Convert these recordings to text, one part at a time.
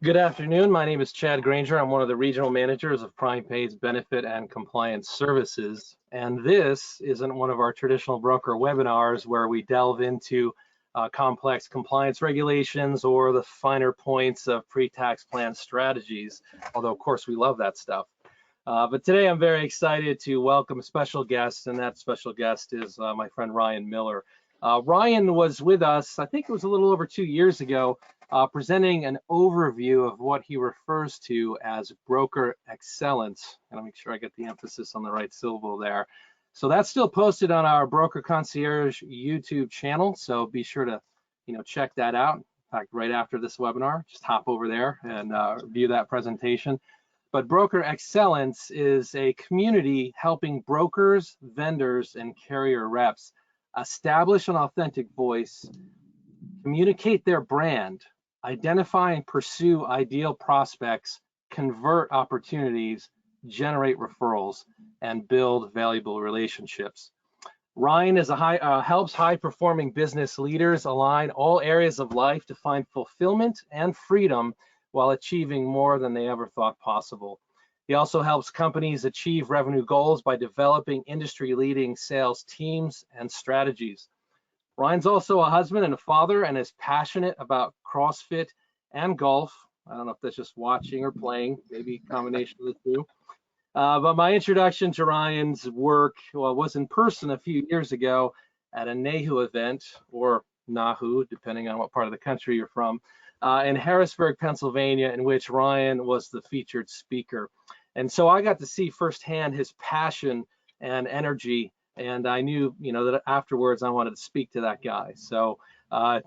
Good afternoon. My name is Chad Granger. I'm one of the regional managers of PrimePay's Benefit and Compliance Services. And this isn't one of our traditional broker webinars where we delve into complex compliance regulations or the finer points of pre-tax plan strategies, although of course we love that stuff. But today I'm very excited to welcome a special guest, and that special guest is my friend Ryan Miller. Ryan was with us, I think it was a little over 2 years ago, presenting an overview of what he refers to as broker excellence. And I'll make sure I get the emphasis on the right syllable there. So that's still posted on our Broker Concierge YouTube channel. So be sure to, check that out. In fact, right after this webinar, just hop over there and view that presentation. But Broker Excellence is a community helping brokers, vendors, and carrier reps establish an authentic voice, communicate their brand, identify and pursue ideal prospects, convert opportunities, generate referrals, and build valuable relationships. Ryan helps high-performing business leaders align all areas of life to find fulfillment and freedom while achieving more than they ever thought possible. He also helps companies achieve revenue goals by developing industry-leading sales teams and strategies. Ryan's also a husband and a father and is passionate about CrossFit and golf. I don't know if that's just watching or playing, maybe a combination of the two. But my introduction to Ryan's work was in person a few years ago at a NAHU event, or NAHU, depending on what part of the country you're from, in Harrisburg, Pennsylvania, in which Ryan was the featured speaker. And so I got to see firsthand his passion and energy, and I knew, that afterwards I wanted to speak to that guy. So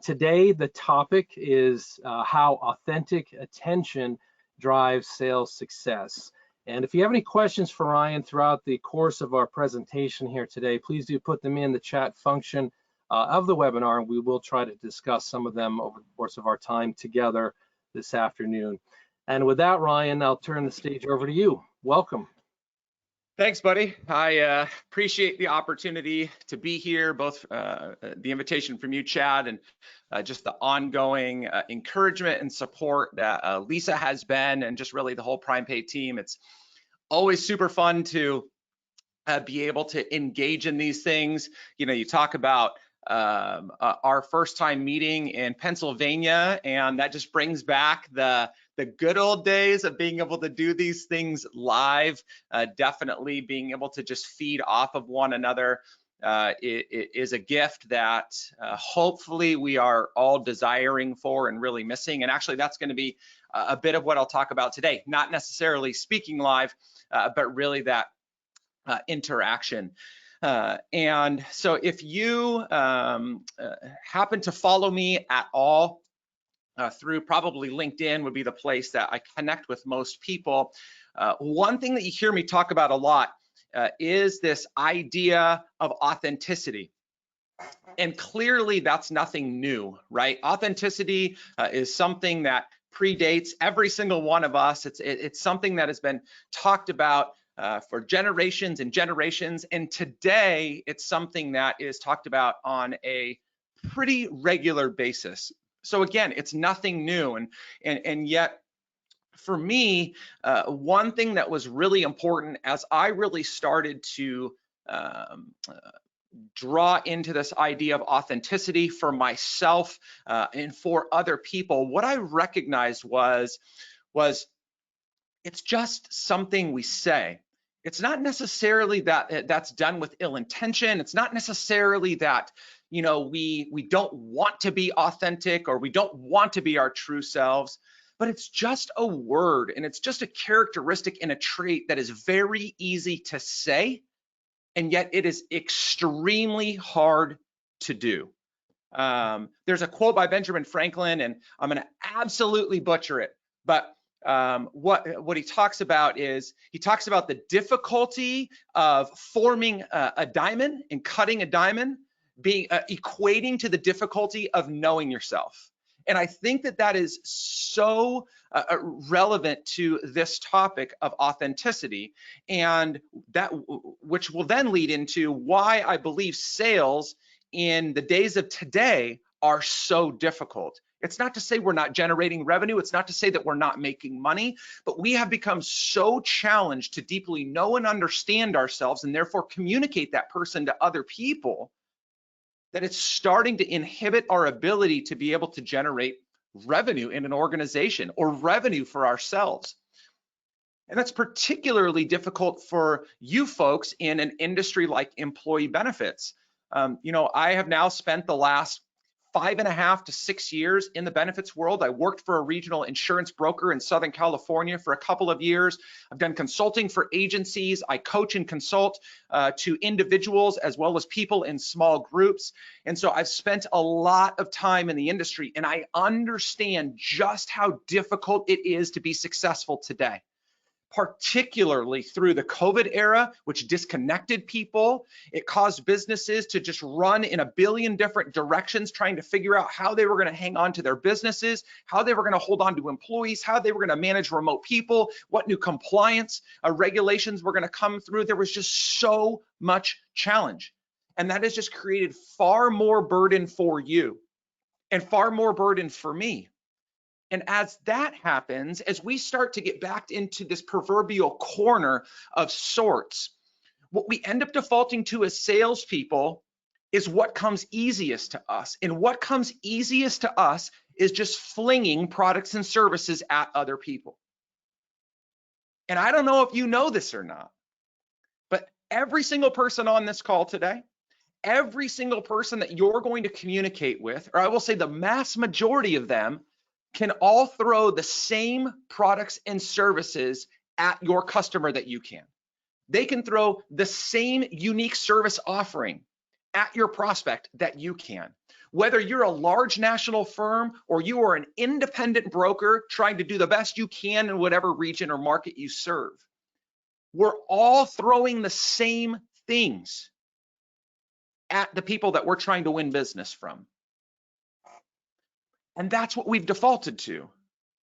today the topic is how authentic attention drives sales success. And if you have any questions for Ryan throughout the course of our presentation here today, please do put them in the chat function of the webinar, and we will try to discuss some of them over the course of our time together this afternoon. And with that, Ryan, I'll turn the stage over to you. Welcome. Thanks, buddy. I appreciate the opportunity to be here, both the invitation from you, Chad, and just the ongoing encouragement and support that Lisa has been, and just really the whole PrimePay team. It's always super fun to be able to engage in these things. You talk about our first time meeting in Pennsylvania, and that just brings back the good old days of being able to do these things live. Definitely being able to just feed off of one another is a gift that hopefully we are all desiring for and really missing. And actually that's going to be a bit of what I'll talk about today, not necessarily speaking live, but really that interaction. And so if you happen to follow me at all through probably LinkedIn would be the place that I connect with most people. One thing that you hear me talk about a lot is this idea of authenticity. And clearly that's nothing new, right? Authenticity is something that predates every single one of us. It's something that has been talked about for generations and generations, and today it's something that is talked about on a pretty regular basis. So again, it's nothing new, and yet for me, one thing that was really important as I really started to draw into this idea of authenticity for myself and for other people, what I recognized was it's just something we say. It's not necessarily that that's done with ill intention. It's not necessarily that we don't want to be authentic or we don't want to be our true selves, but it's just a word, and it's just a characteristic and a trait that is very easy to say, and yet it is extremely hard to do. There's a quote by Benjamin Franklin, and I'm going to absolutely butcher it, but what he talks about is he talks about the difficulty of forming a diamond and cutting a diamond being equating to the difficulty of knowing yourself. And I think that is so relevant to this topic of authenticity, and that which will then lead into why I believe sales in the days of today are so difficult. It's not to say we're not generating revenue. It's not to say that we're not making money, but we have become so challenged to deeply know and understand ourselves and therefore communicate that person to other people that it's starting to inhibit our ability to be able to generate revenue in an organization or revenue for ourselves. And that's particularly difficult for you folks in an industry like employee benefits. I have now spent the last 5.5 to 6 years in the benefits world. I worked for a regional insurance broker in Southern California for a couple of years. I've done consulting for agencies. I coach and consult to individuals as well as people in small groups. And so I've spent a lot of time in the industry, and I understand just how difficult it is to be successful today, particularly through the COVID era, which disconnected people. It caused businesses to just run in a billion different directions, trying to figure out how they were going to hang on to their businesses, how they were going to hold on to employees, how they were going to manage remote people, what new compliance regulations were going to come through. There was just so much challenge. And that has just created far more burden for you and far more burden for me. And as that happens, as we start to get back into this proverbial corner of sorts, what we end up defaulting to as salespeople is what comes easiest to us. And what comes easiest to us is just flinging products and services at other people. And I don't know if you know this or not, but every single person on this call today, every single person that you're going to communicate with, or I will say the mass majority of them, can all throw the same products and services at your customer that you can. They can throw the same unique service offering at your prospect that you can. Whether you're a large national firm or you are an independent broker trying to do the best you can in whatever region or market you serve, we're all throwing the same things at the people that we're trying to win business from. And that's what we've defaulted to,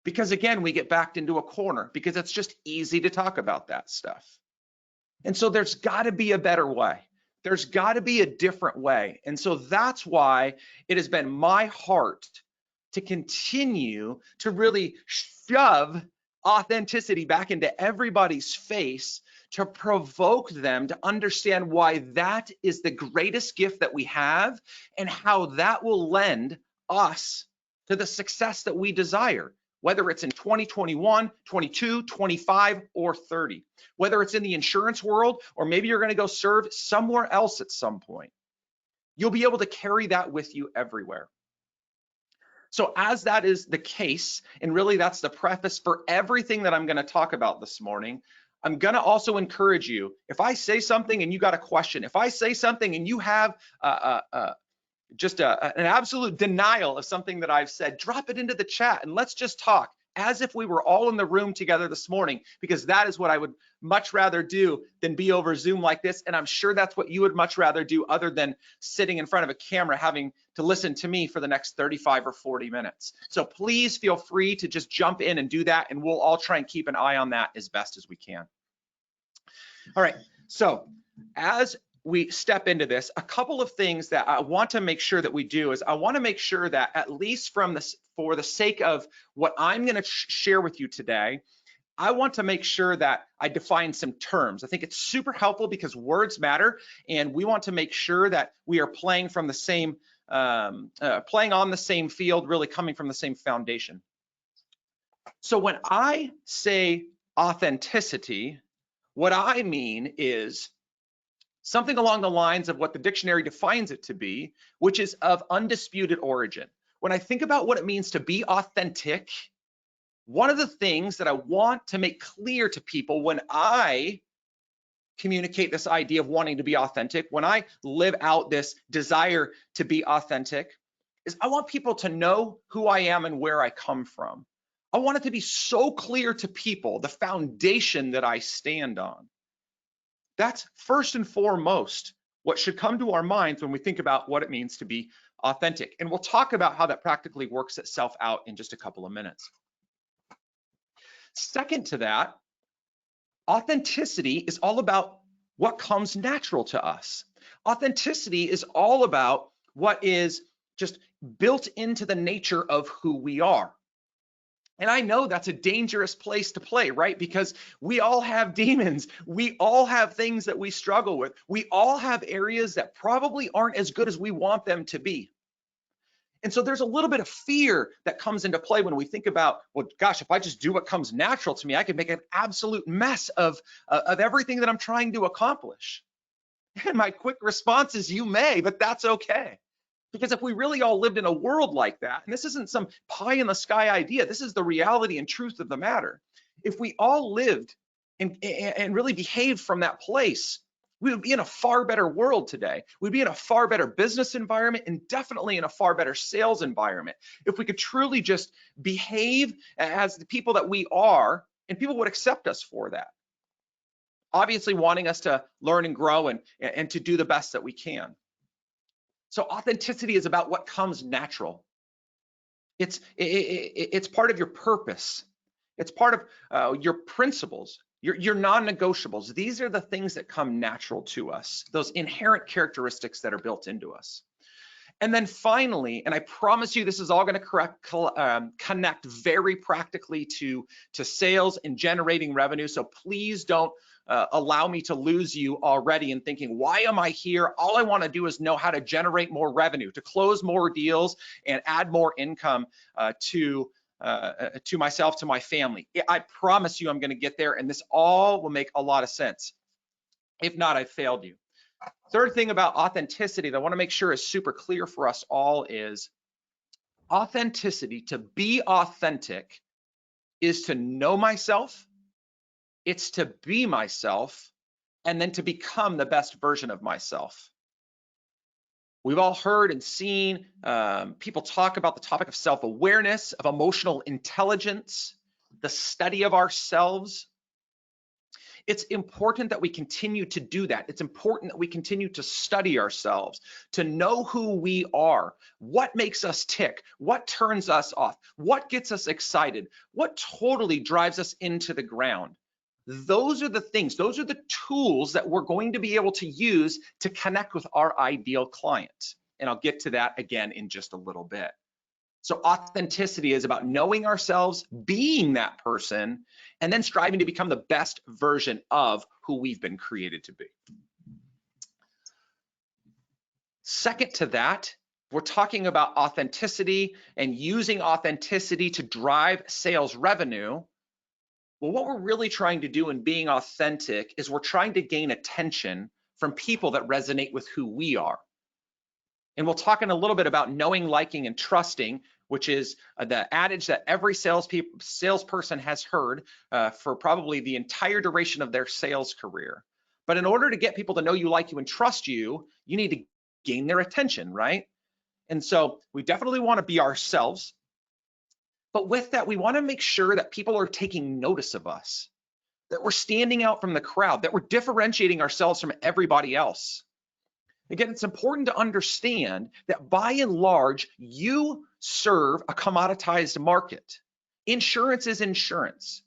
because again, we get backed into a corner because it's just easy to talk about that stuff. And so there's got to be a better way. There's got to be a different way. And so that's why it has been my heart to continue to really shove authenticity back into everybody's face, to provoke them to understand why that is the greatest gift that we have and how that will lend us to the success that we desire, whether it's in 2021, 22, 25, or 30, whether it's in the insurance world, or maybe you're going to go serve somewhere else at some point. You'll be able to carry that with you everywhere. So as that is the case, and really that's the preface for everything that I'm going to talk about this morning, I'm going to also encourage you, if I say something and you got a question, if I say something and you have just an absolute denial of something that I've said, drop it into the chat and let's just talk as if we were all in the room together this morning, because that is what I would much rather do than be over Zoom like this. And I'm sure that's what you would much rather do, other than sitting in front of a camera having to listen to me for the next 35 or 40 minutes. So please feel free to just jump in and do that, and we'll all try and keep an eye on that as best as we can. All right, so as we step into this, a couple of things that I want to make sure that we do is I want to make sure that, at least for the sake of what I'm going to share with you today, I want to make sure that I define some terms. I think it's super helpful because words matter, and we want to make sure that we are playing from the same, playing on the same field, really coming from the same foundation. So when I say authenticity, what I mean is something along the lines of what the dictionary defines it to be, which is of undisputed origin. When I think about what it means to be authentic, one of the things that I want to make clear to people when I communicate this idea of wanting to be authentic, when I live out this desire to be authentic, is I want people to know who I am and where I come from. I want it to be so clear to people, the foundation that I stand on. That's first and foremost what should come to our minds when we think about what it means to be authentic. And we'll talk about how that practically works itself out in just a couple of minutes. Second to that, authenticity is all about what comes natural to us. Authenticity is all about what is just built into the nature of who we are. And I know that's a dangerous place to play, right? Because we all have demons. We all have things that we struggle with. We all have areas that probably aren't as good as we want them to be. And so there's a little bit of fear that comes into play when we think about, well, gosh, if I just do what comes natural to me, I could make an absolute mess of everything that I'm trying to accomplish. And my quick response is, you may, but that's okay. Because if we really all lived in a world like that, and this isn't some pie in the sky idea, this is the reality and truth of the matter. If we all lived and really behaved from that place, we would be in a far better world today. We'd be in a far better business environment and definitely in a far better sales environment. If we could truly just behave as the people that we are, and people would accept us for that. Obviously wanting us to learn and grow and to do the best that we can. So authenticity is about what comes natural. It's part of your purpose. It's part of your principles, your non-negotiables. These are the things that come natural to us, those inherent characteristics that are built into us. And then finally, and I promise you this is all going to connect very practically to sales and generating revenue. So please don't allow me to lose you already in thinking, why am I here? All I want to do is know how to generate more revenue, to close more deals and add more income to myself, to my family. I promise you I'm going to get there, and this all will make a lot of sense. If not, I failed you. Third thing about authenticity that I want to make sure is super clear for us all is authenticity. To be authentic is to know myself, it's to be myself, and then to become the best version of myself. We've all heard and seen people talk about the topic of self-awareness, of emotional intelligence, the study of ourselves. It's important that we continue to do that. It's important that we continue to study ourselves, to know who we are, what makes us tick, what turns us off, what gets us excited, what totally drives us into the ground. Those are the things, those are the tools that we're going to be able to use to connect with our ideal client. And I'll get to that again in just a little bit. So authenticity is about knowing ourselves, being that person, and then striving to become the best version of who we've been created to be. Second to that, we're talking about authenticity and using authenticity to drive sales revenue. Well, what we're really trying to do in being authentic is we're trying to gain attention from people that resonate with who we are. And we'll talk in a little bit about knowing, liking, and trusting, which is the adage that every salesperson has heard for probably the entire duration of their sales career. But in order to get people to know you, like you, and trust you, you need to gain their attention, right? And so we definitely want to be ourselves. But with that, we want to make sure that people are taking notice of us, that we're standing out from the crowd, that we're differentiating ourselves from everybody else. Again, it's important to understand that by and large, you serve a commoditized market. Insurance is insurance.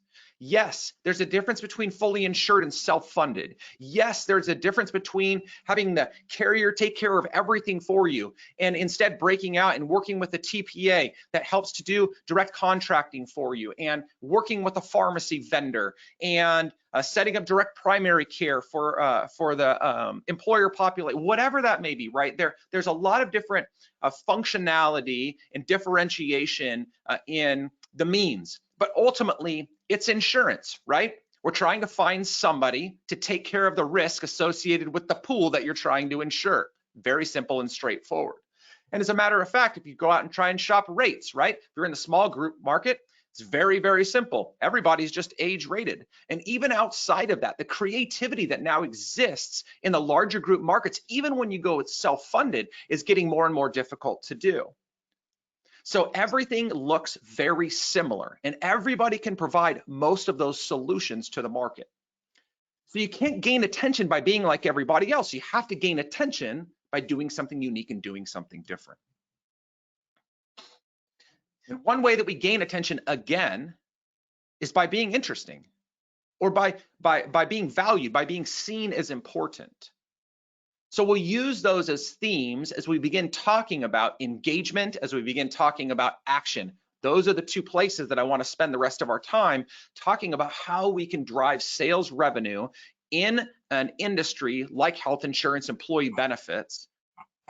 Yes, there's a difference between fully insured and self-funded. Yes, there's a difference between having the carrier take care of everything for you and instead breaking out and working with a TPA that helps to do direct contracting for you, and working with a pharmacy vendor, and setting up direct primary care for the employer population, whatever that may be, right? There's a lot of different functionality and differentiation in the means, but ultimately it's insurance, right? We're trying to find somebody to take care of the risk associated with the pool that you're trying to insure. Very simple and straightforward. And as a matter of fact, if you go out and try and shop rates, right? If you're in the small group market, it's very, very simple. Everybody's just age rated. And even outside of that, the creativity that now exists in the larger group markets, even when you go with self-funded, is getting more and more difficult to do. So everything looks very similar, and everybody can provide most of those solutions to the market. So you can't gain attention by being like everybody else. You have to gain attention by doing something unique and doing something different. And one way that we gain attention again is by being interesting, or by being valued, by being seen as important. So we'll use those as themes as we begin talking about engagement, as we begin talking about action. Those are the two places that I want to spend the rest of our time talking about how we can drive sales revenue in an industry like health insurance, employee benefits.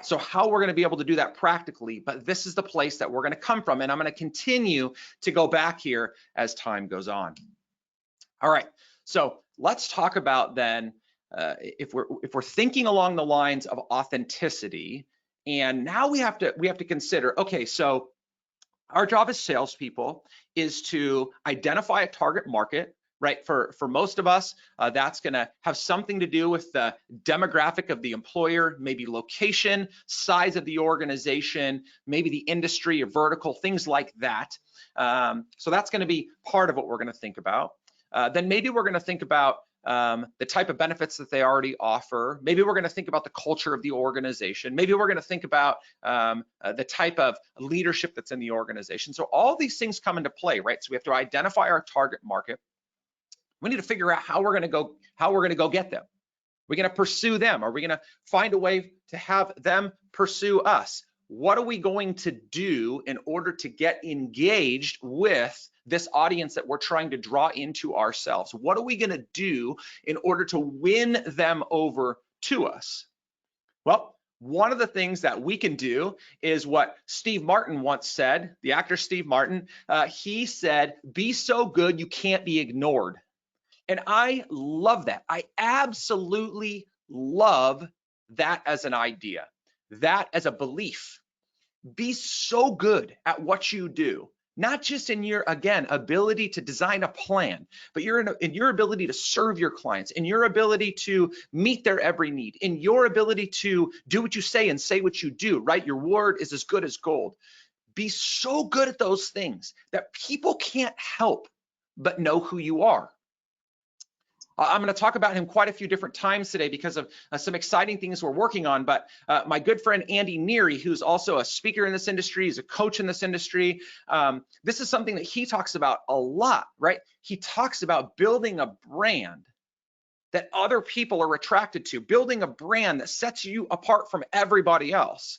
So how we're going to be able to do that practically, but this is the place that we're going to come from, and I'm going to continue to go back here as time goes on. All right, so let's talk about then if we're thinking along the lines of authenticity, and now we have to consider, okay, so our job as salespeople is to identify a target market, right? For most of us, that's going to have something to do with the demographic of the employer, maybe location, size of the organization, maybe the industry or vertical, things like that. So that's going to be part of what we're going to think about. Then maybe we're going to think about the type of benefits that they already offer. Maybe we're going to think about the culture of the organization. Maybe we're going to think about the type of leadership that's in the organization. So all these things come into play, right? So we have to identify our target market. We need to figure out how we're going to go get them. We're going to pursue them. Are we going to find a way to have them pursue us? What are we going to do in order to get engaged with this audience that we're trying to draw into ourselves? What are we going to do in order to win them over to us? Well, one of the things that we can do is what Steve Martin once said, the actor Steve Martin. He said, "Be so good you can't be ignored." And I love that. I absolutely love that as an idea, that as a belief. Be so good at what you do, not just in your, again, ability to design a plan, but in your ability to serve your clients, in your ability to meet their every need, in your ability to do what you say and say what you do, right? Your word is as good as gold. Be so good at those things that people can't help but know who you are. I'm going to talk about him quite a few different times today because of some exciting things we're working on. But my good friend Andy Neary, who's also a speaker in this industry, he's a coach in this industry. This is something that he talks about a lot, right? He talks about building a brand that other people are attracted to, building a brand that sets you apart from everybody else.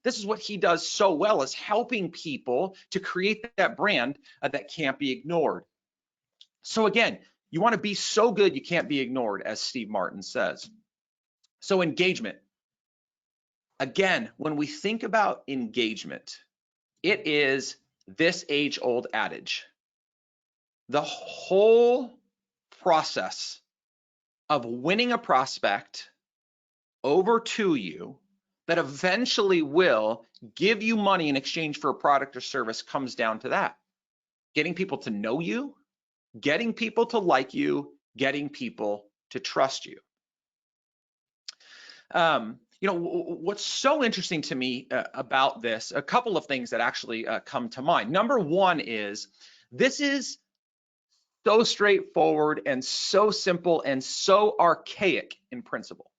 This is what he does so well, is helping people to create that brand that can't be ignored. So again, you want to be so good you can't be ignored, as Steve Martin says. So engagement. Again, when we think about engagement, it is this age-old adage. The whole process of winning a prospect over to you that eventually will give you money in exchange for a product or service comes down to that. Getting people to know you, getting people to like you, getting people to trust you. What's so interesting to me about this, a couple of things that actually come to mind. Number one is, this is so straightforward and so simple and so archaic in principle.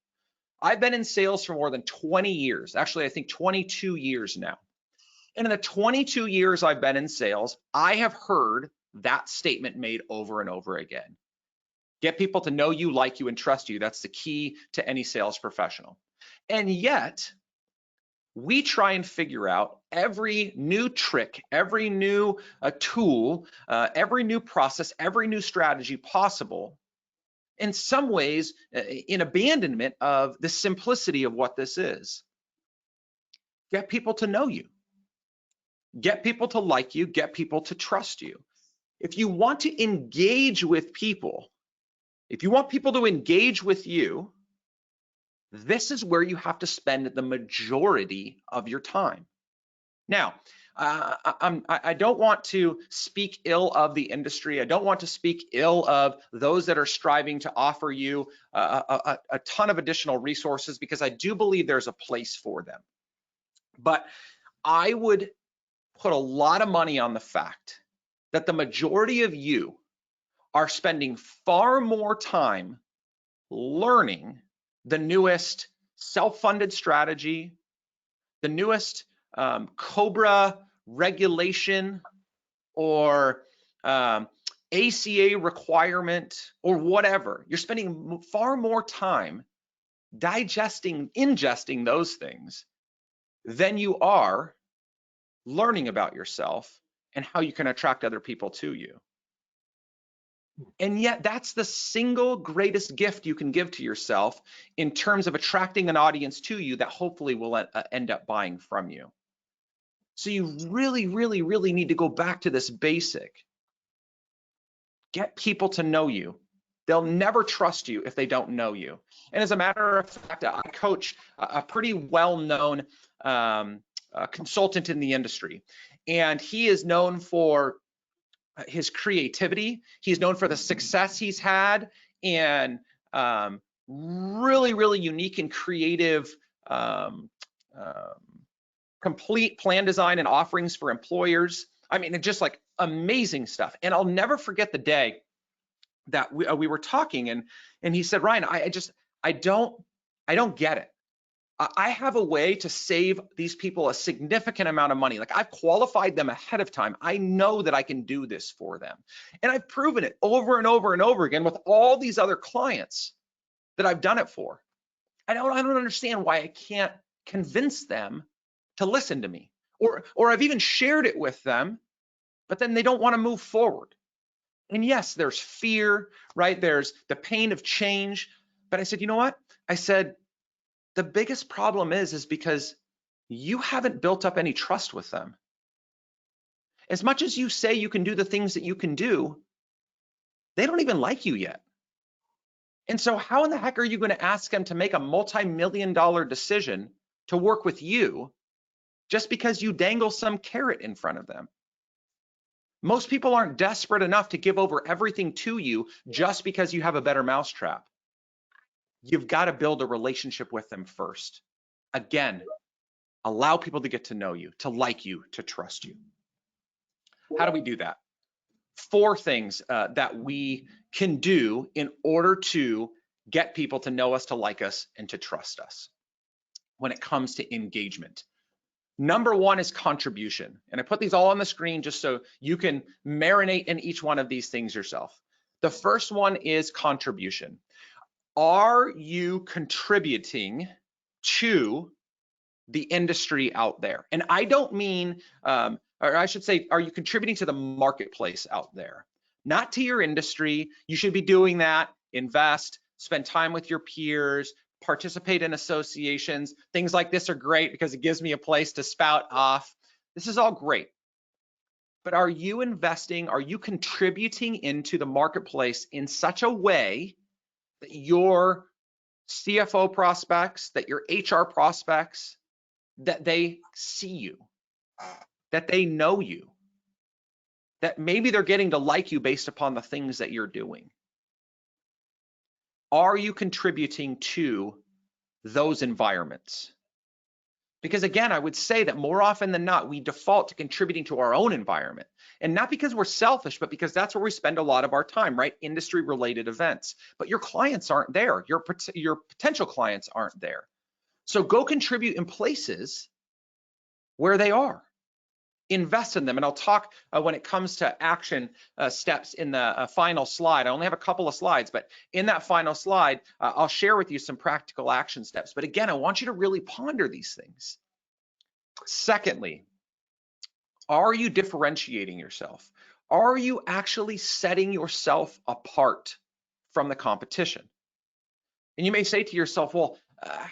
I've been in sales for more than 20 years, actually I think 22 years now. And in the 22 years I've been in sales, I have heard that statement made over and over again. Get people to know you, like you, and trust you. That's the key to any sales professional. And yet, we try and figure out every new trick, every new tool, every new process, every new strategy possible, in some ways, in abandonment of the simplicity of what this is. Get people to know you. Get people to like you, get people to trust you. If you want to engage with people, if you want people to engage with you, this is where you have to spend the majority of your time. Now, I don't want to speak ill of the industry. I don't want to speak ill of those that are striving to offer you a ton of additional resources, because I do believe there's a place for them. But I would put a lot of money on the fact that the majority of you are spending far more time learning the newest self-funded strategy, the newest COBRA regulation, or ACA requirement, or whatever. You're spending far more time ingesting those things than you are learning about yourself and how you can attract other people to you. And yet that's the single greatest gift you can give to yourself in terms of attracting an audience to you that hopefully will end up buying from you. So you really, really, really need to go back to this basic. Get people to know you. They'll never trust you if they don't know you. And as a matter of fact, I coach a pretty well-known consultant in the industry, and he is known for his creativity. He's known for the success he's had in really, really unique and creative complete plan design and offerings for employers. I mean, it's just like amazing stuff. And I'll never forget the day that we were talking, and he said, Ryan, I don't get it. I have a way to save these people a significant amount of money. Like, I've qualified them ahead of time. I know that I can do this for them. And I've proven it over and over and over again with all these other clients that I've done it for. I don't understand why I can't convince them to listen to me. Or I've even shared it with them, but then they don't want to move forward. And yes, there's fear, right? There's the pain of change. But I said, you know what? I said, the biggest problem is because you haven't built up any trust with them. As much as you say you can do the things that you can do, they don't even like you yet. And so how in the heck are you going to ask them to make a multi-million-dollar decision to work with you just because you dangle some carrot in front of them? Most people aren't desperate enough to give over everything to you just because you have a better mousetrap. You've got to build a relationship with them first. Again, allow people to get to know you, to like you, to trust you. How do we do that? 4 things that we can do in order to get people to know us, to like us, and to trust us when it comes to engagement. Number 1 is contribution. And I put these all on the screen just so you can marinate in each one of these things yourself. The first one is contribution. Are you contributing to the industry out there? And I don't mean, or I should say, are you contributing to the marketplace out there? Not to your industry. You should be doing that. Invest, spend time with your peers, participate in associations. Things like this are great because it gives me a place to spout off. This is all great. But are you investing, are you contributing into the marketplace in such a way that your CFO prospects, that your HR prospects, that they see you, that they know you, that maybe they're getting to like you based upon the things that you're doing? Are you contributing to those environments? Because again, I would say that more often than not, we default to contributing to our own environment. And not because we're selfish, but because that's where we spend a lot of our time, right? Industry related events. But your clients aren't there. Your potential clients aren't there. So go contribute in places where they are. Invest in them. And I'll talk when it comes to action steps in the final slide. I only have a couple of slides, but in that final slide, I'll share with you some practical action steps. But again, I want you to really ponder these things. Secondly, are you differentiating yourself? Are you actually setting yourself apart from the competition? And you may say to yourself, well,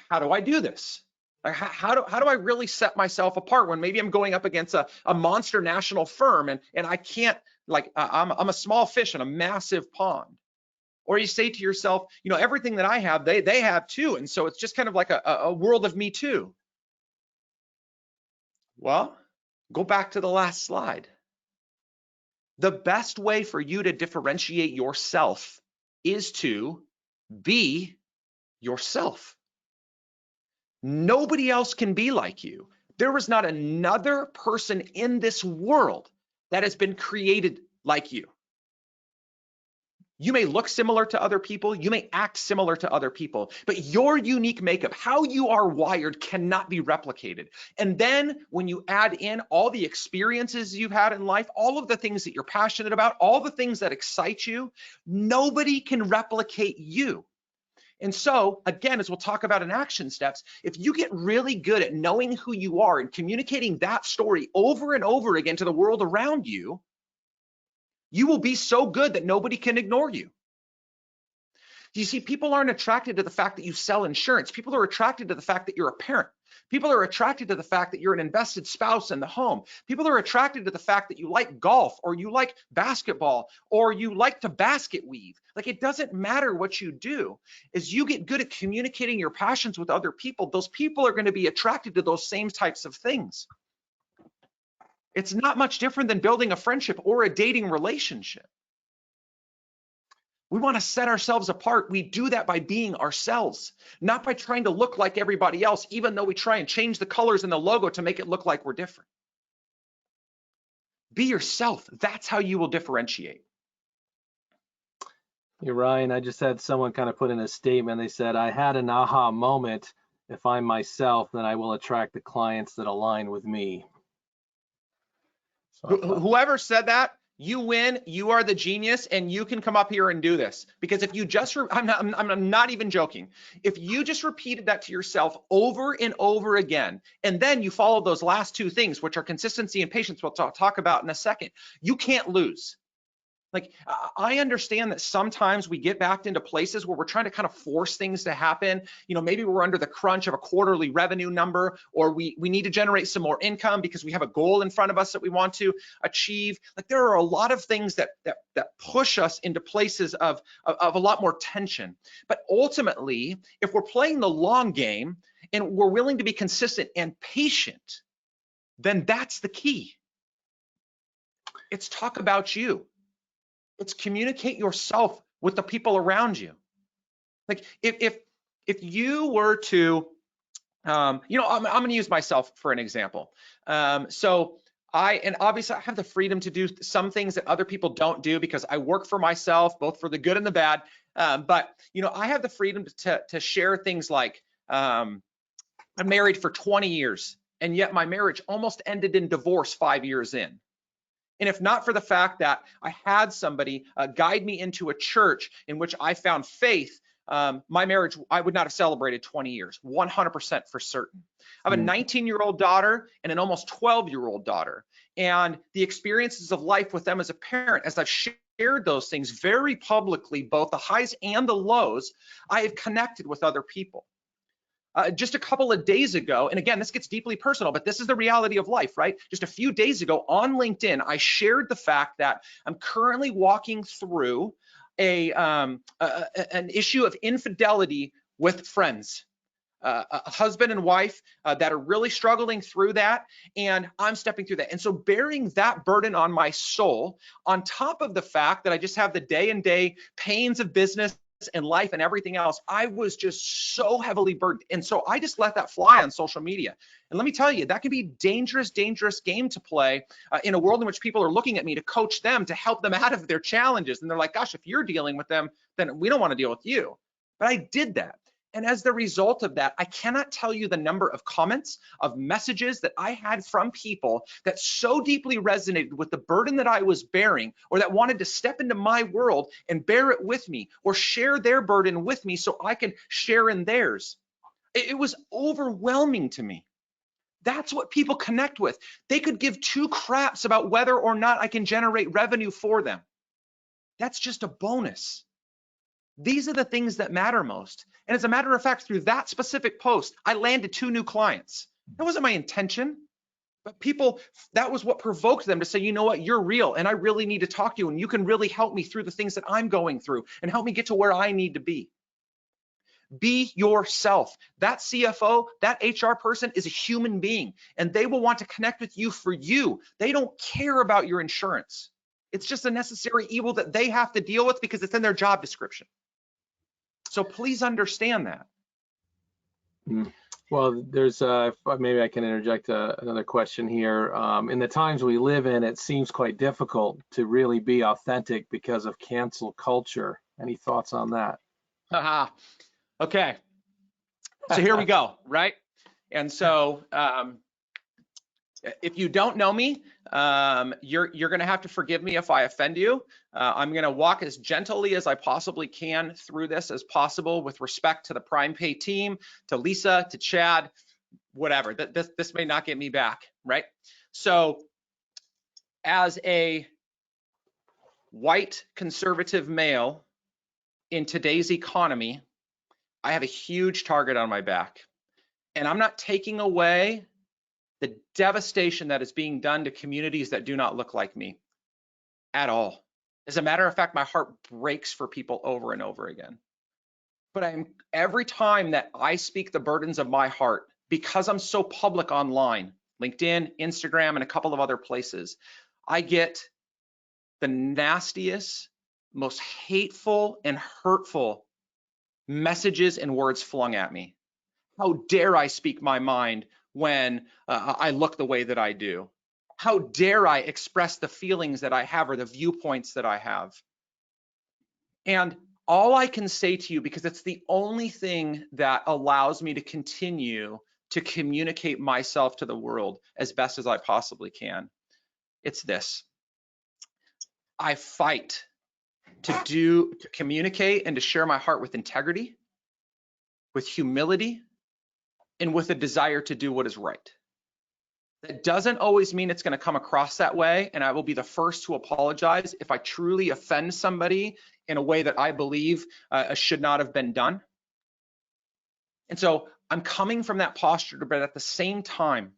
how do I do this? How do I really set myself apart when maybe I'm going up against a monster national firm and I can't, like, I'm a small fish in a massive pond? Or you say to yourself, you know, everything that I have, they have too. And so it's just kind of like a world of me too. Well, go back to the last slide. The best way for you to differentiate yourself is to be yourself. Nobody else can be like you. There is not another person in this world that has been created like you. You may look similar to other people, you may act similar to other people, but your unique makeup, how you are wired, cannot be replicated. And then when you add in all the experiences you've had in life, all of the things that you're passionate about, all the things that excite you, nobody can replicate you. And so, again, as we'll talk about in action steps, if you get really good at knowing who you are and communicating that story over and over again to the world around you, you will be so good that nobody can ignore you. You see, people aren't attracted to the fact that you sell insurance. People are attracted to the fact that you're a parent. People are attracted to the fact that you're an invested spouse in the home. People are attracted to the fact that you like golf, or you like basketball, or you like to basket weave. Like, it doesn't matter what you do. As you get good at communicating your passions with other people, those people are going to be attracted to those same types of things. It's not much different than building a friendship or a dating relationship. We want to set ourselves apart. We do that by being ourselves, not by trying to look like everybody else, even though we try and change the colors in the logo to make it look like we're different. Be yourself. That's how you will differentiate. You're Ryan, I just had someone kind of put in a statement. They said, I had an aha moment. If I'm myself, then I will attract the clients that align with me. So, whoever said that, you win. You are the genius, and you can come up here and do this. Because if you just, I'm not even joking. If you just repeated that to yourself over and over again, and then you follow those last two things, which are consistency and patience, we'll talk about in a second, you can't lose. Like, I understand that sometimes we get backed into places where we're trying to kind of force things to happen. You know, maybe we're under the crunch of a quarterly revenue number, or we need to generate some more income because we have a goal in front of us that we want to achieve. Like, there are a lot of things that push us into places of a lot more tension. But ultimately, if we're playing the long game and we're willing to be consistent and patient, then that's the key. It's talk about you. It's communicate yourself with the people around you. Like, if you were to, I'm going to use myself for an example. So obviously I have the freedom to do some things that other people don't do because I work for myself, both for the good and the bad. But I have the freedom to share things like, I'm married for 20 years, and yet my marriage almost ended in divorce 5 years in. And if not for the fact that I had somebody guide me into a church in which I found faith, my marriage, I would not have celebrated 20 years, 100% for certain. I have a 19-year-old daughter and an almost 12-year-old daughter. And the experiences of life with them as a parent, as I've shared those things very publicly, both the highs and the lows, I have connected with other people. Just a couple of days ago, and again, this gets deeply personal, but this is the reality of life, right? Just a few days ago on LinkedIn, I shared the fact that I'm currently walking through an issue of infidelity with friends, a husband and wife that are really struggling through that, and I'm stepping through that. And so bearing that burden on my soul, on top of the fact that I just have the day-and-day pains of business and life and everything else, I was just so heavily burdened. And so I just let that fly on social media. And let me tell you, that can be a dangerous game to play in a world in which people are looking at me to coach them, to help them out of their challenges. And they're like, gosh, if you're dealing with them, then we don't want to deal with you. But I did that. And as the result of that, I cannot tell you the number of comments, of messages that I had from people that so deeply resonated with the burden that I was bearing, or that wanted to step into my world and bear it with me, or share their burden with me so I can share in theirs. It was overwhelming to me. That's what people connect with. They could give two craps about whether or not I can generate revenue for them. That's just a bonus. These are the things that matter most. And as a matter of fact, through that specific post, I landed 2 new clients. That wasn't my intention, but people, that was what provoked them to say, you know what, you're real, and I really need to talk to you, and you can really help me through the things that I'm going through and help me get to where I need to be. Be yourself. That CFO, that HR person is a human being, and they will want to connect with you for you. They don't care about your insurance. It's just a necessary evil that they have to deal with because it's in their job description. So please understand that. Well, there's maybe I can interject another question here. In the times we live in, it seems quite difficult to really be authentic because of cancel culture. Any thoughts on that? Okay. So here we go, right? And so If you don't know me, you're going to have to forgive me if I offend you. I'm going to walk as gently as I possibly can through this as possible with respect to the PrimePay team, to Lisa, to Chad, whatever. This may not get me back, right? So as a white conservative male in today's economy, I have a huge target on my back. And I'm not taking away the devastation that is being done to communities that do not look like me at all. As a matter of fact, my heart breaks for people over and over again. But every time that I speak the burdens of my heart, because I'm so public online, LinkedIn, Instagram, and a couple of other places, I get the nastiest, most hateful and hurtful messages and words flung at me. How dare I speak my mind when I look the way that I do? How dare I express the feelings that I have or the viewpoints that I have? And all I can say to you, because it's the only thing that allows me to continue to communicate myself to the world as best as I possibly can, it's this. I fight to communicate and to share my heart with integrity, with humility, and with a desire to do what is right. That doesn't always mean it's going to come across that way, and I will be the first to apologize if I truly offend somebody in a way that I believe should not have been done. And so I'm coming from that posture, but at the same time,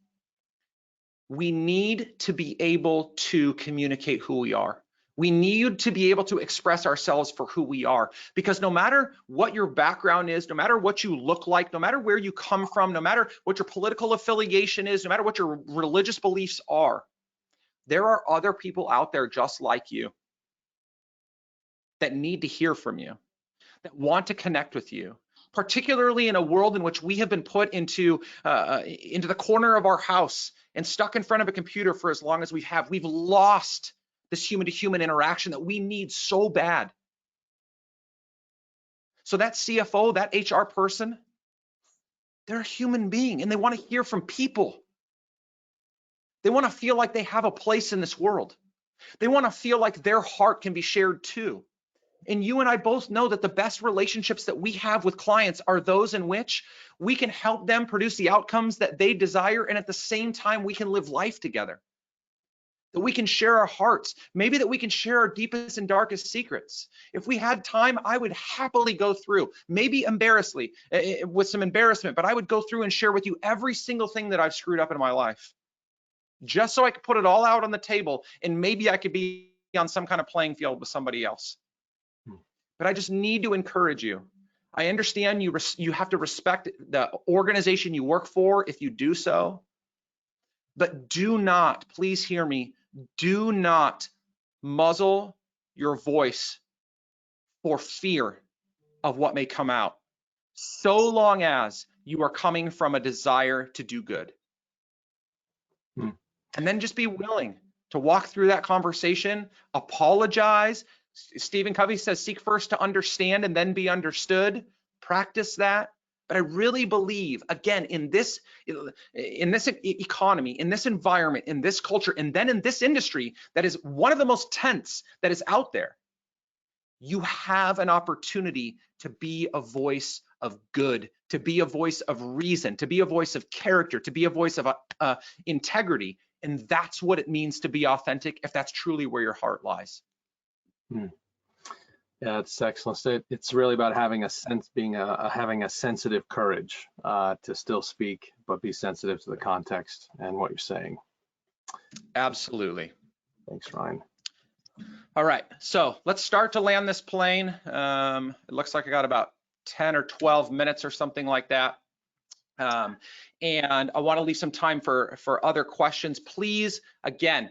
we need to be able to communicate who we are. We need to be able to express ourselves for who we are, because no matter what your background is, no matter what you look like, no matter where you come from, no matter what your political affiliation is, no matter what your religious beliefs are, there are other people out there just like you that need to hear from you, that want to connect with you, particularly in a world in which we have been put into the corner of our house and stuck in front of a computer for as long as we have. We've lost this human-to-human interaction that we need so bad. So that CFO, that HR person, they're a human being and they want to hear from people. They want to feel like they have a place in this world. They want to feel like their heart can be shared too. And you and I both know that the best relationships that we have with clients are those in which we can help them produce the outcomes that they desire, and at the same time, we can live life together. That we can share our hearts, maybe that we can share our deepest and darkest secrets. If we had time, I would happily go through, maybe embarrassingly, with some embarrassment, but I would go through and share with you every single thing that I've screwed up in my life, just so I could put it all out on the table, and maybe I could be on some kind of playing field with somebody else. But I just need to encourage you. I understand you have to respect the organization you work for if you do so, but do not, please hear me, do not muzzle your voice for fear of what may come out, so long as you are coming from a desire to do good. And then just be willing to walk through that conversation, apologize. Stephen Covey says, seek first to understand and then be understood. Practice that. But I really believe, again, in this economy, in this environment, in this culture, and then in this industry that is one of the most tense that is out there, you have an opportunity to be a voice of good, to be a voice of reason, to be a voice of character, to be a voice of integrity. And that's what it means to be authentic, if that's truly where your heart lies. Yeah, it's excellent. It's really about having having a sensitive courage to still speak, but be sensitive to the context and what you're saying. Absolutely. Thanks, Ryan. All right, so let's start to land this plane. It looks like I got about 10 or 12 minutes or something like that. And I want to leave some time for other questions. Please, again,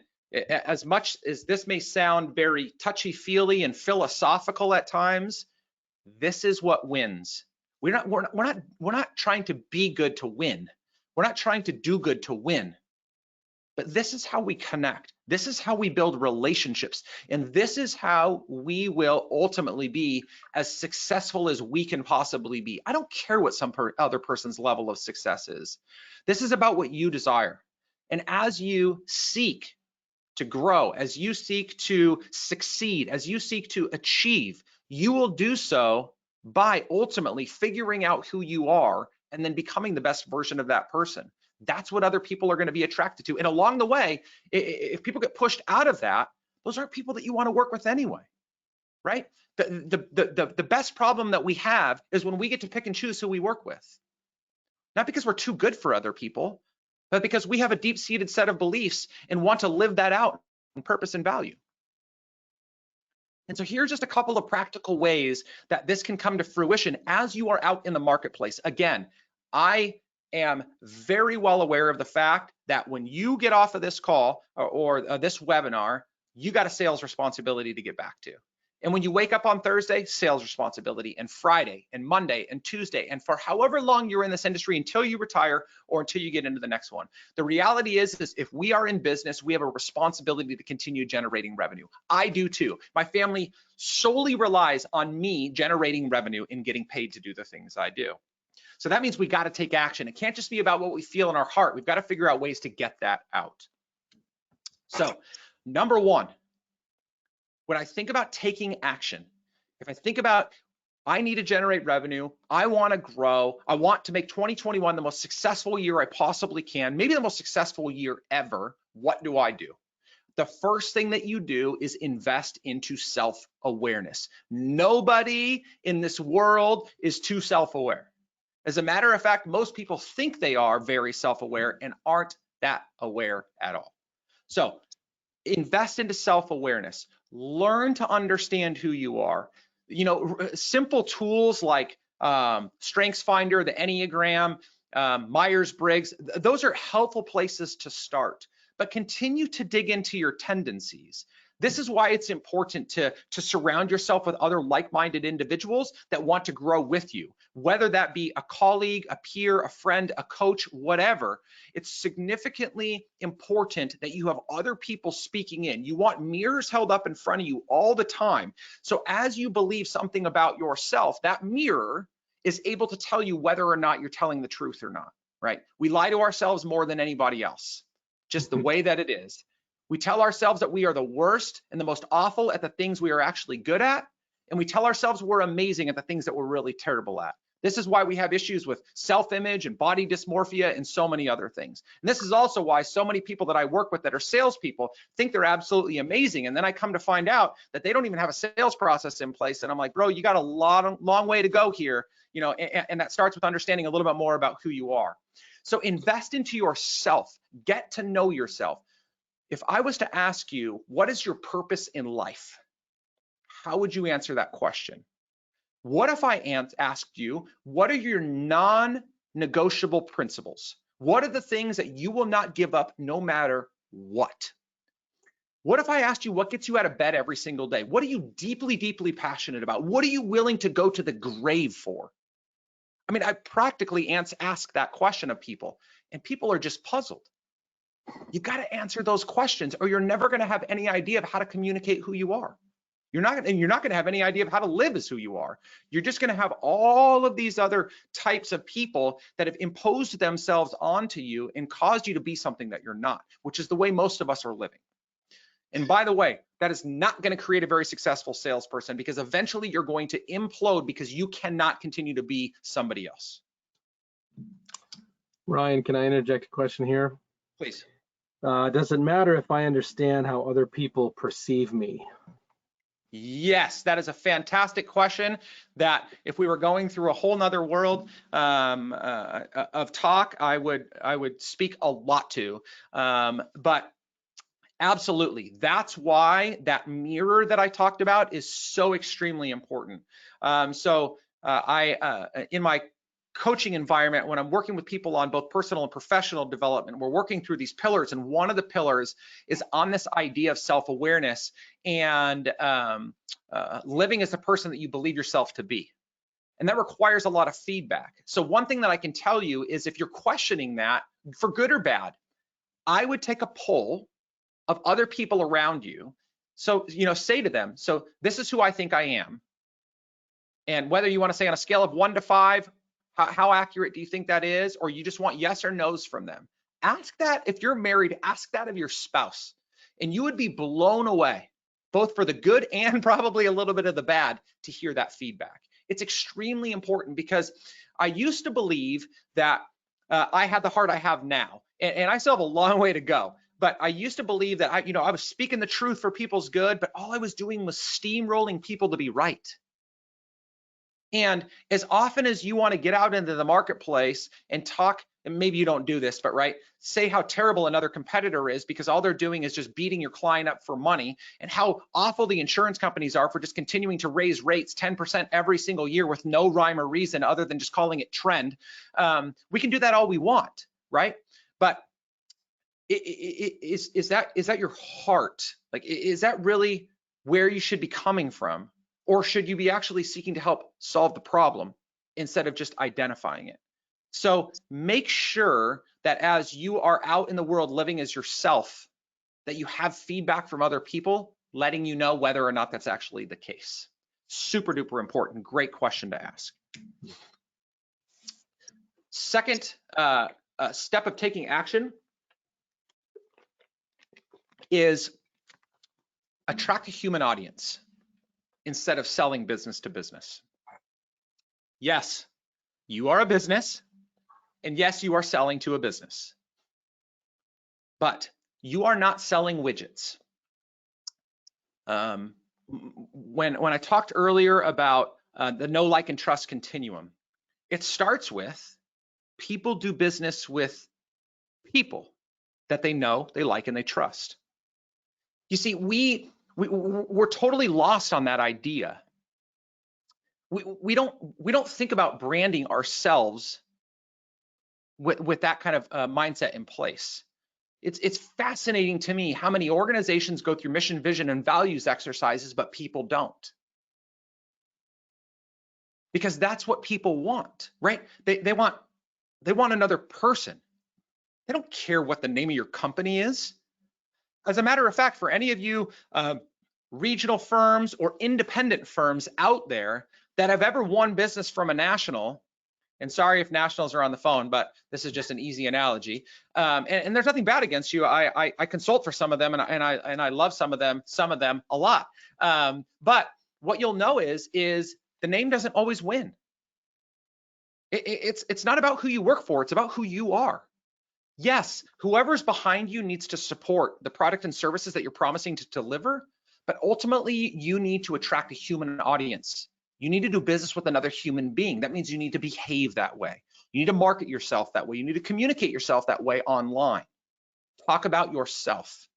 as much as this may sound very touchy-feely and philosophical at times, this is what wins. We're not trying to be good to win. We're not trying to do good to win. But this is how we connect. This is how we build relationships. And this is how we will ultimately be as successful as we can possibly be. I don't care what some other person's level of success is. This is about what you desire. And as you seek to grow, as you seek to succeed, as you seek to achieve, you will do so by ultimately figuring out who you are and then becoming the best version of that person. That's what other people are going to be attracted to. And along the way, if people get pushed out of that, those aren't people that you want to work with anyway, right? The best problem that we have is when we get to pick and choose who we work with. Not because we're too good for other people, but because we have a deep-seated set of beliefs and want to live that out in purpose and value. And so here's just a couple of practical ways that this can come to fruition as you are out in the marketplace. Again, I am very well aware of the fact that when you get off of this call or this webinar, you got a sales responsibility to get back to. And when you wake up on Thursday, sales responsibility, and Friday and Monday and Tuesday, and for however long you're in this industry until you retire or until you get into the next one. The reality is if we are in business, we have a responsibility to continue generating revenue. I do too. My family solely relies on me generating revenue and getting paid to do the things I do. So that means we got to take action. It can't just be about what we feel in our heart. We've got to figure out ways to get that out. So number one, when I think about taking action, if I think about I need to generate revenue, I want to grow, I want to make 2021 the most successful year I possibly can, maybe the most successful year ever, what do I do? The first thing that you do is invest into self-awareness. Nobody in this world is too self-aware. As a matter of fact, most people think they are very self-aware and aren't that aware at all. So invest into self-awareness. Learn to understand who you are. You know, simple tools like Strengths Finder, the Enneagram, Myers-Briggs, those are helpful places to start, but continue to dig into your tendencies. This is why it's important to surround yourself with other like-minded individuals that want to grow with you, whether that be a colleague, a peer, a friend, a coach, whatever. It's significantly important that you have other people speaking in. You want mirrors held up in front of you all the time. So as you believe something about yourself, that mirror is able to tell you whether or not you're telling the truth or not, right? We lie to ourselves more than anybody else, just the way that it is. We tell ourselves that we are the worst and the most awful at the things we are actually good at, and we tell ourselves we're amazing at the things that we're really terrible at. This is why we have issues with self-image and body dysmorphia and so many other things. And this is also why so many people that I work with that are salespeople think they're absolutely amazing. And then I come to find out that they don't even have a sales process in place. And I'm like, bro, you got a long way to go here. You know, and that starts with understanding a little bit more about who you are. So invest into yourself, get to know yourself. If I was to ask you, what is your purpose in life? How would you answer that question? What if I asked you, what are your non-negotiable principles? What are the things that you will not give up no matter what? What if I asked you, what gets you out of bed every single day? What are you deeply, deeply passionate about? What are you willing to go to the grave for? I mean, I practically ask that question of people, and people are just puzzled. You got to answer those questions, or you're never going to have any idea of how to communicate who you are. You're not going to have any idea of how to live as who you are. You're just going to have all of these other types of people that have imposed themselves onto you and caused you to be something that you're not, which is the way most of us are living. And by the way, that is not going to create a very successful salesperson, because eventually you're going to implode because you cannot continue to be somebody else. Ryan, can I interject a question here? Please. Does it matter if I understand how other people perceive me? Yes, that is a fantastic question that if we were going through a whole nother world of talk, I would speak a lot to. But absolutely, that's why that mirror that I talked about is so extremely important. In my coaching environment, when I'm working with people on both personal and professional development, we're working through these pillars, and one of the pillars is on this idea of self-awareness and living as the person that you believe yourself to be. And that requires a lot of feedback. So one thing that I can tell you is, if you're questioning that, for good or bad, I would take a poll of other people around you. So, say to them, so this is who I think I am. And whether you want to say on a scale of 1 to 5, how accurate do you think that is? Or you just want yes or no's from them? Ask that if you're married, ask that of your spouse, and you would be blown away, both for the good and probably a little bit of the bad, to hear that feedback. It's extremely important because I used to believe that I had the heart I have now, and I still have a long way to go. But I used to believe that I was speaking the truth for people's good, but all I was doing was steamrolling people to be right. And as often as you want to get out into the marketplace and talk, and maybe you don't do this, but right, say how terrible another competitor is because all they're doing is just beating your client up for money, and how awful the insurance companies are for just continuing to raise rates 10% every single year with no rhyme or reason other than just calling it trend. We can do that all we want, right? But is that your heart? Like, is that really where you should be coming from? Or should you be actually seeking to help solve the problem instead of just identifying it? So make sure that as you are out in the world living as yourself, that you have feedback from other people letting you know whether or not that's actually the case. Super duper important. Great question to ask. Second step of taking action is attract a human audience instead of selling business to business. Yes, you are a business, and yes, you are selling to a business, but you are not selling widgets. When I talked earlier about the know, like, and trust continuum, it starts with people do business with people that they know, they like, and they trust. You see, we're totally lost on that idea. We don't think about branding ourselves with that kind of mindset in place. It's fascinating to me how many organizations go through mission, vision, and values exercises, but people don't. Because that's what people want, right? They want another person. They don't care what the name of your company is. As a matter of fact, for any of you regional firms or independent firms out there that have ever won business from a national, and sorry if nationals are on the phone, but this is just an easy analogy. And there's nothing bad against you. I consult for some of them, and I love some of them a lot. But what you'll know is the name doesn't always win. It's not about who you work for, it's about who you are. Yes, whoever's behind you needs to support the product and services that you're promising to deliver, but ultimately you need to attract a human audience. You need to do business with another human being. That means you need to behave that way. You need to market yourself that way. You need to communicate yourself that way online. Talk about yourself.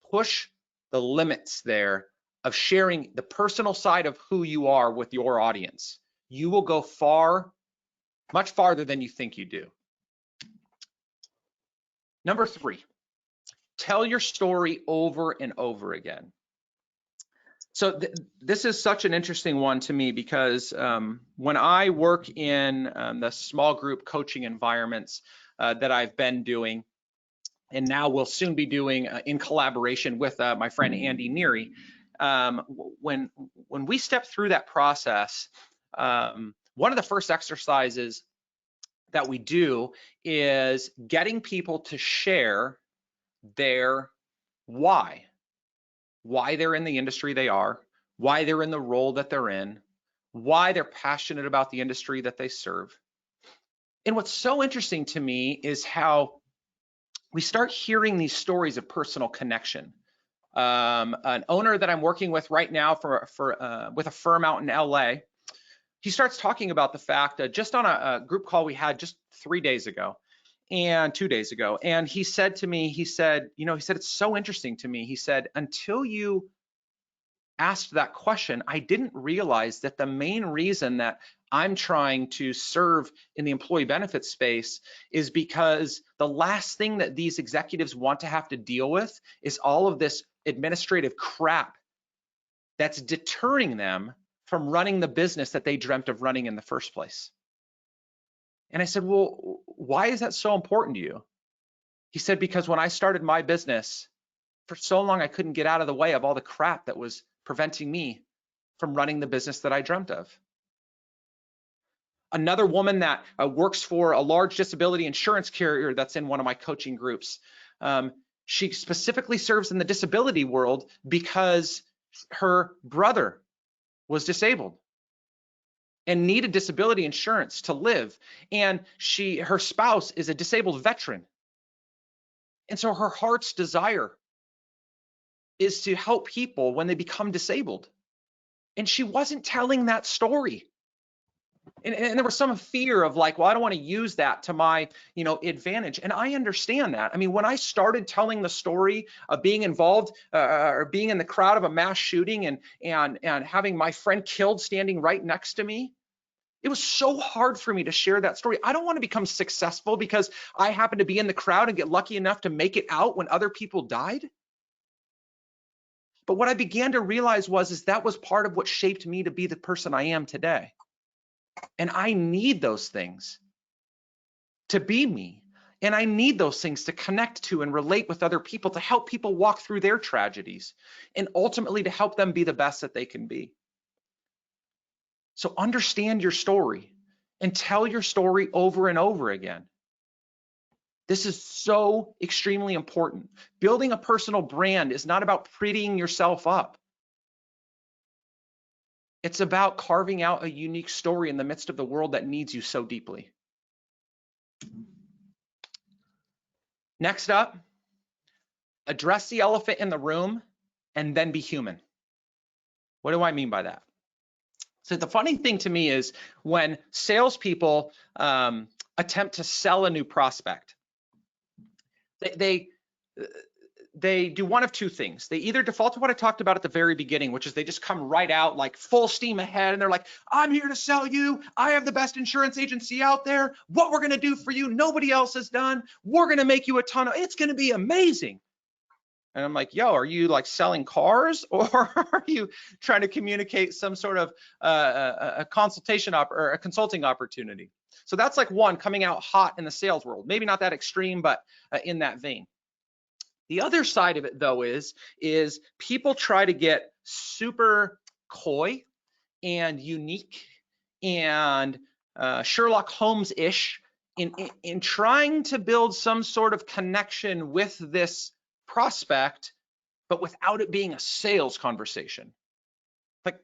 Push the limits there of sharing the personal side of who you are with your audience. You will go far, much farther than you think you do. Number 3, tell your story over and over again. So this is such an interesting one to me because when I work in the small group coaching environments that I've been doing, and now will soon be doing in collaboration with my friend Andy Neary, when we step through that process, one of the first exercises that we do is getting people to share their why they're in the industry they are, why they're in the role that they're in, why they're passionate about the industry that they serve. And what's so interesting to me is how we start hearing these stories of personal connection. An owner that I'm working with right now with a firm out in LA, he starts talking about the fact that just on a group call we had just 3 days ago and 2 days ago, and he said to me, he said, it's so interesting to me. He said, until you asked that question, I didn't realize that the main reason that I'm trying to serve in the employee benefits space is because the last thing that these executives want to have to deal with is all of this administrative crap that's deterring them from running the business that they dreamt of running in the first place. And I said, well, why is that so important to you? He said, because when I started my business, for so long, I couldn't get out of the way of all the crap that was preventing me from running the business that I dreamt of. Another woman that works for a large disability insurance carrier that's in one of my coaching groups. She specifically serves in the disability world because her brother was disabled and needed disability insurance to live. And her spouse is a disabled veteran. And so her heart's desire is to help people when they become disabled. And she wasn't telling that story. And there was some fear of like, well, I don't want to use that to my, advantage. And I understand that. I mean, when I started telling the story of being involved or being in the crowd of a mass shooting and having my friend killed standing right next to me, it was so hard for me to share that story. I don't want to become successful because I happen to be in the crowd and get lucky enough to make it out when other people died. But what I began to realize is that was part of what shaped me to be the person I am today. And I need those things to be me. And I need those things to connect to and relate with other people, to help people walk through their tragedies and ultimately to help them be the best that they can be. So understand your story and tell your story over and over again. This is so extremely important. Building a personal brand is not about prettying yourself up. It's about carving out a unique story in the midst of the world that needs you so deeply. Next up, address the elephant in the room and then be human. What do I mean by that? So the funny thing to me is when salespeople attempt to sell a new prospect, they do one of two things. They either default to what I talked about at the very beginning, which is they just come right out like full steam ahead and they're like, I'm here to sell you. I have the best insurance agency out there. What we're going to do for you, nobody else has done. We're going to make you a ton of, it's going to be amazing. And I'm like, yo, are you like selling cars or are you trying to communicate some sort of a consultation or a consulting opportunity? So that's like one, coming out hot in the sales world. Maybe not that extreme, but in that vein. The other side of it though is people try to get super coy and unique and Sherlock Holmes-ish in trying to build some sort of connection with this prospect, but without it being a sales conversation. Like,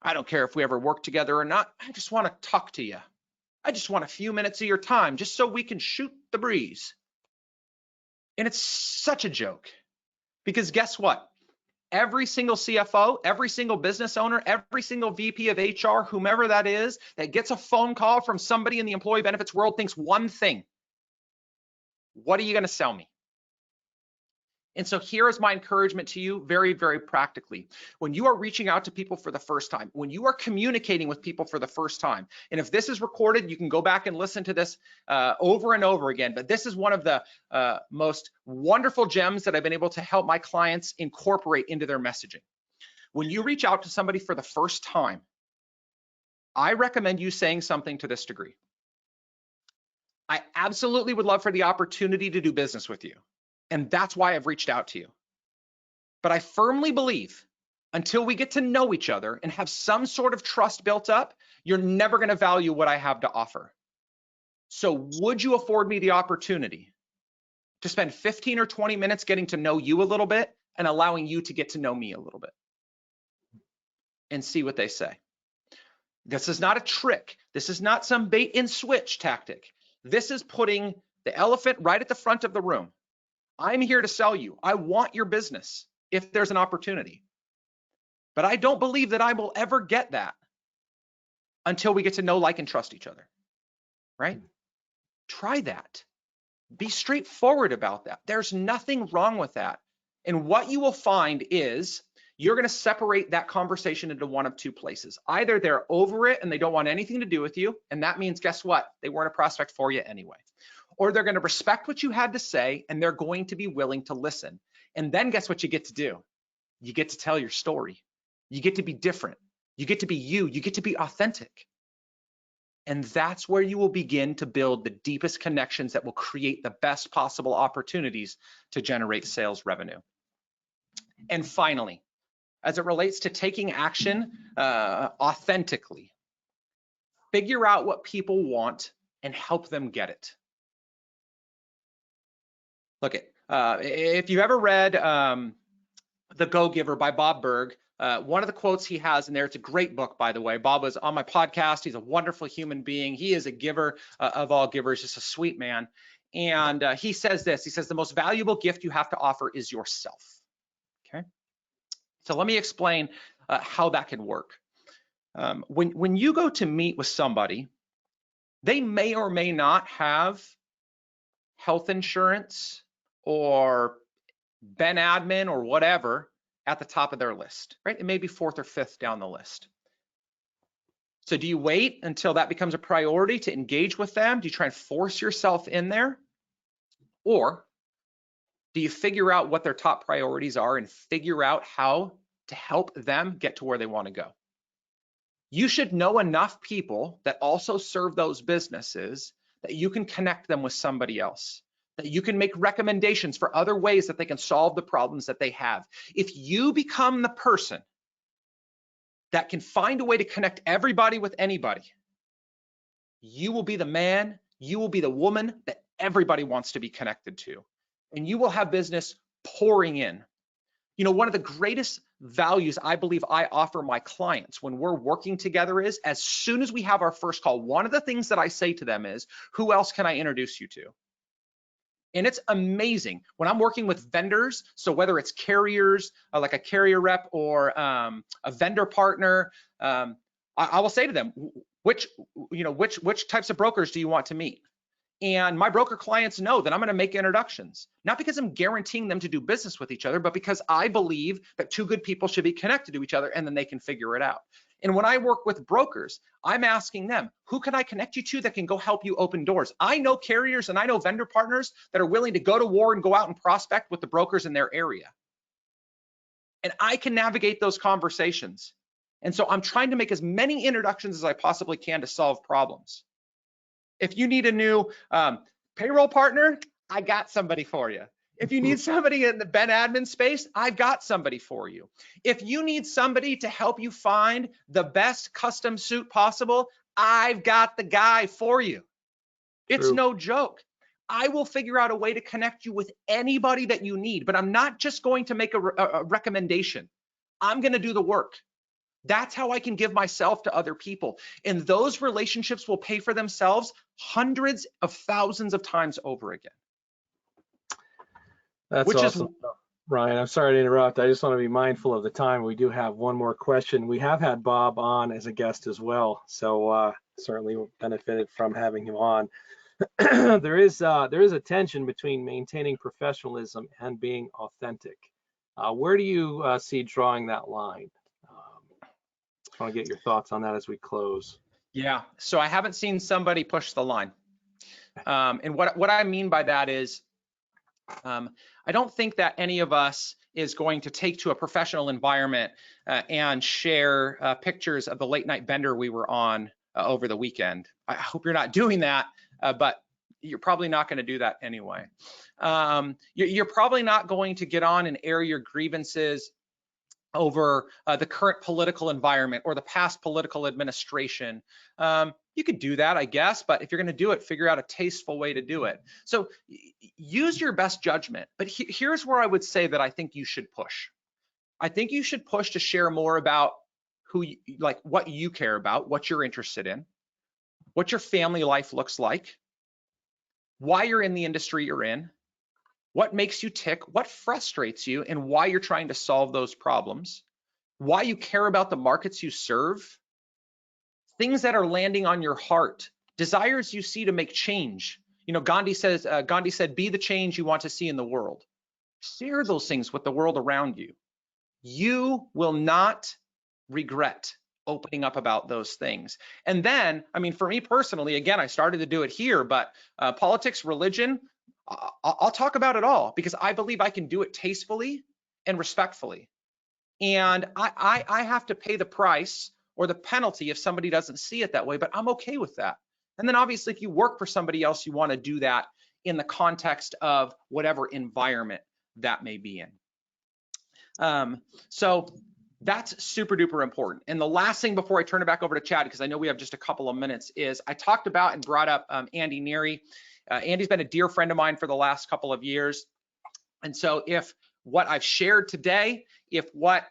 I don't care if we ever work together or not. I just want to talk to you. I just want a few minutes of your time just so we can shoot the breeze. And it's such a joke because guess what? Every single CFO, every single business owner, every single VP of HR, whomever that is, that gets a phone call from somebody in the employee benefits world thinks one thing. What are you going to sell me? And so here is my encouragement to you very, very practically. When you are reaching out to people for the first time, when you are communicating with people for the first time, and if this is recorded, you can go back and listen to this over and over again, but this is one of the most wonderful gems that I've been able to help my clients incorporate into their messaging. When you reach out to somebody for the first time, I recommend you saying something to this degree. I absolutely would love for the opportunity to do business with you. And that's why I've reached out to you. But I firmly believe until we get to know each other and have some sort of trust built up, you're never going to value what I have to offer. So would you afford me the opportunity to spend 15 or 20 minutes getting to know you a little bit and allowing you to get to know me a little bit and see what they say? This is not a trick. This is not some bait and switch tactic. This is putting the elephant right at the front of the room. I'm here to sell you. I want your business if there's an opportunity. But I don't believe that I will ever get that until we get to know, like, and trust each other, right? Try that. Be straightforward about that. There's nothing wrong with that. And what you will find is you're going to separate that conversation into one of two places. Either they're over it and they don't want anything to do with you, and that means, guess what? They weren't a prospect for you anyway. Or they're going to respect what you had to say and they're going to be willing to listen. And then guess what you get to do? You get to tell your story. You get to be different. You get to be you. You get to be authentic. And that's where you will begin to build the deepest connections that will create the best possible opportunities to generate sales revenue. And finally, as it relates to taking action authentically, figure out what people want and help them get it. Look, if you've ever read The Go-Giver by Bob Berg, one of the quotes he has in there, it's a great book, by the way. Bob was on my podcast. He's a wonderful human being. He is a giver of all givers, just a sweet man. And he says this, he says, the most valuable gift you have to offer is yourself, okay? So let me explain how that can work. When you go to meet with somebody, they may or may not have health insurance or Ben admin or whatever at the top of their list, right? It may be 4th or 5th down the list. So do you wait until that becomes a priority to engage with them? Do you try and force yourself in there? Or do you figure out what their top priorities are and figure out how to help them get to where they want to go? You should know enough people that also serve those businesses that you can connect them with somebody else, that you can make recommendations for other ways that they can solve the problems that they have. If you become the person that can find a way to connect everybody with anybody, you will be the man, you will be the woman that everybody wants to be connected to, and you will have business pouring in. You know, one of the greatest values I believe I offer my clients when we're working together is, as soon as we have our first call, one of the things that I say to them is, who else can I introduce you to? And it's amazing when I'm working with vendors. So whether it's carriers, like a carrier rep or a vendor partner, I will say to them, which types of brokers do you want to meet? And my broker clients know that I'm going to make introductions, not because I'm guaranteeing them to do business with each other, but because I believe that two good people should be connected to each other and then they can figure it out. And when I work with brokers, I'm asking them, who can I connect you to that can go help you open doors? I know carriers and I know vendor partners that are willing to go to war and go out and prospect with the brokers in their area. And I can navigate those conversations. And so I'm trying to make as many introductions as I possibly can to solve problems. If you need a new payroll partner, I got somebody for you. If you need somebody in the Ben admin space, I've got somebody for you. If you need somebody to help you find the best custom suit possible, I've got the guy for you. It's no joke. I will figure out a way to connect you with anybody that you need, but I'm not just going to make a recommendation. I'm going to do the work. That's how I can give myself to other people. And those relationships will pay for themselves hundreds of thousands of times over again. That's awesome, Ryan. I'm sorry to interrupt. I just want to be mindful of the time. We do have one more question. We have had Bob on as a guest as well, so certainly benefited from having him on. There is a tension between maintaining professionalism and being authentic. Where do you see drawing that line? I want to get your thoughts on that as we close. Yeah, so I haven't seen somebody push the line. And what I mean by that is, I don't think that any of us is going to take to a professional environment and share pictures of the late night bender we were on over the weekend. I hope you're not doing that, but you're probably not going to do that anyway. You're probably not going to get on and air your grievances over the current political environment or the past political administration. You could do that, I guess, but if you're going to do it, figure out a tasteful way to do it. So use your best judgment. But here's where I would say that I think you should push. I think you should push to share more about what you care about, what you're interested in, what your family life looks like, why you're in the industry you're in, what makes you tick, what frustrates you, and why you're trying to solve those problems, why you care about the markets you serve, things that are landing on your heart, desires you see to make change. You know, Gandhi said, be the change you want to see in the world. Share those things with the world around you. You will not regret opening up about those things. And then, I mean, for me personally, again, I started to do it here, but politics, religion, I'll talk about it all because I believe I can do it tastefully and respectfully. And I have to pay the price or the penalty if somebody doesn't see it that way, but I'm okay with that. And then obviously if you work for somebody else, you want to do that in the context of whatever environment that may be in. So That's super duper important. And the last thing before I turn it back over to Chad, because I know we have just a couple of minutes, is I talked about and brought up Andy Neary. Andy's been a dear friend of mine for the last couple of years. And so if what I've shared today, if what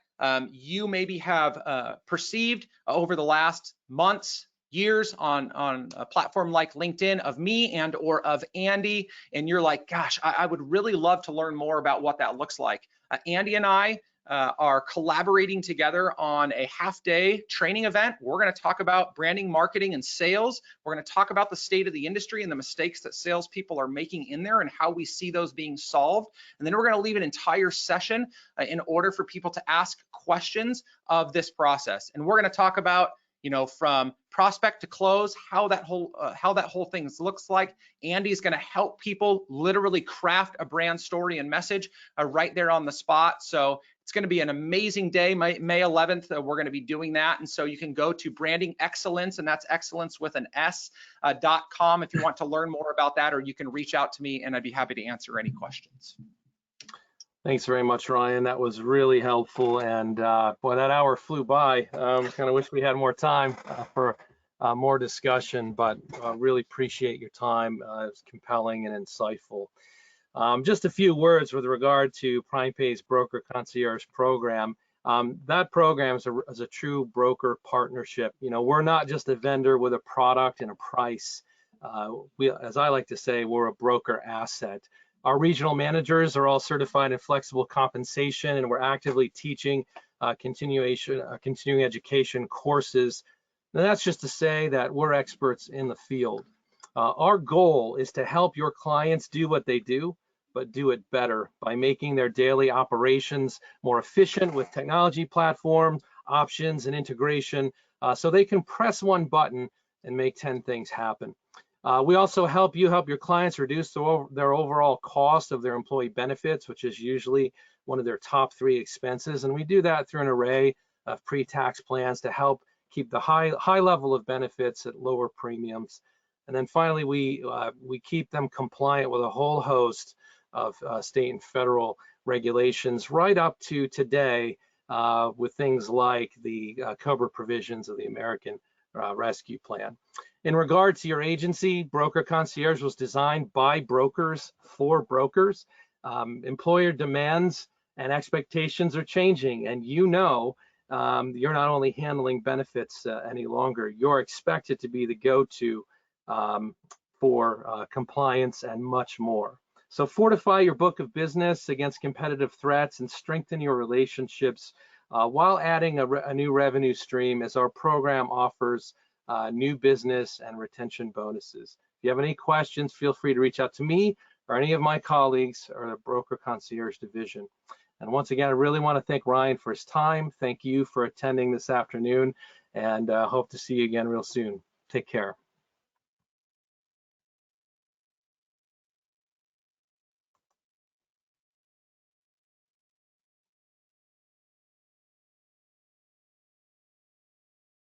you maybe have perceived over the last months, years on a platform like LinkedIn of me and or of Andy, and you're like, gosh, I would really love to learn more about what that looks like. Andy and I are collaborating together on a half-day training event. We're going to talk about branding, marketing, and sales. We're going to talk about the state of the industry and the mistakes that salespeople are making in there and how we see those being solved. And then we're going to leave an entire session in order for people to ask questions of this process. And we're going to talk about, you know, from prospect to close, how that whole thing looks like. Andy's going to help people literally craft a brand story and message right there on the spot. So it's going to be an amazing day. May 11th, we're going to be doing that. And so you can go to Branding Excellence, and that's excellence with an S.com if you want to learn more about that, or you can reach out to me and I'd be happy to answer any questions. Thanks very much, Ryan. That was really helpful. And boy, that hour flew by. Kind of wish we had more time for more discussion, but really appreciate your time. It was compelling and insightful. Just a few words with regard to PrimePay's Broker Concierge program. That program is a true broker partnership. You know, we're not just a vendor with a product and a price. As I like to say, we're a broker asset. Our regional managers are all certified in flexible compensation, and we're actively teaching continuing education courses. And that's just to say that we're experts in the field. Our goal is to help your clients do what they do, but do it better by making their daily operations more efficient with technology platforms, options, and integration, so they can press one button and make 10 things happen. We also help your clients reduce their overall cost of their employee benefits, which is usually one of their top 3 expenses. And we do that through an array of pre-tax plans to help keep the high level of benefits at lower premiums. And then finally, we keep them compliant with a whole host of state and federal regulations right up to today with things like the COBRA provisions of the American Rescue Plan. In regard to your agency, Broker Concierge was designed by brokers for brokers. Employer demands and expectations are changing, and you know you're not only handling benefits any longer, you're expected to be the go-to for compliance and much more. So fortify your book of business against competitive threats and strengthen your relationships while adding a new revenue stream, as our program offers new business and retention bonuses. If you have any questions, feel free to reach out to me or any of my colleagues or the Broker Concierge division. And once again, I really want to thank Ryan for his time. Thank you for attending this afternoon, and hope to see you again real soon. Take care.